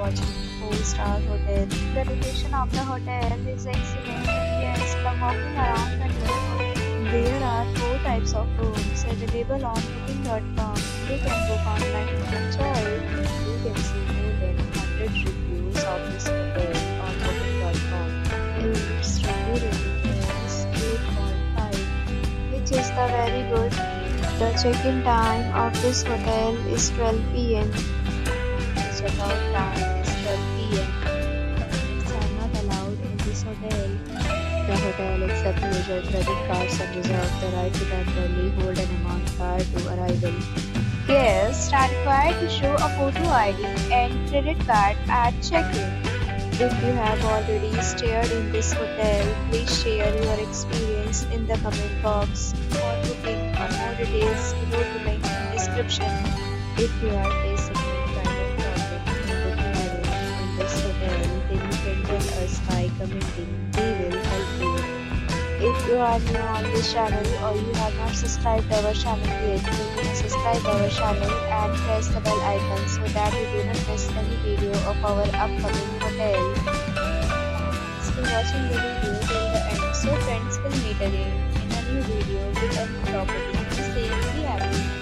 watching 4-star hotel. The location of the hotel is excellent and guests love walking around the neighborhood. There are 4 types of rooms available on booking.com. You can book online and enjoy it. You can see more than 100 reviews of this hotel on booking.com. Its review rating is 8.5, which is the very good. The check-in time of this hotel is 12 p.m. The check-out time is 12 p.m. Pets are not allowed in this hotel. The hotel accepts major credit cards and reserves the right to temporarily hold an amount prior to arrival. Guests are required to show a photo ID and credit card at check-in. If you have already stayed in this hotel, please share your experience in the comment box. For booking or more details, below the link in description. If you are facing any kind of problem in booking a room in this hotel, then you can tell us by commenting. We will help you. If you are new on this channel or you have not subscribed our channel yet, you can subscribe our channel and press the bell icon so that you do not miss any video of our upcoming hotel. Thanks for watching the video till the end. So friends, will meet again in a new video with a new property. Stay happy.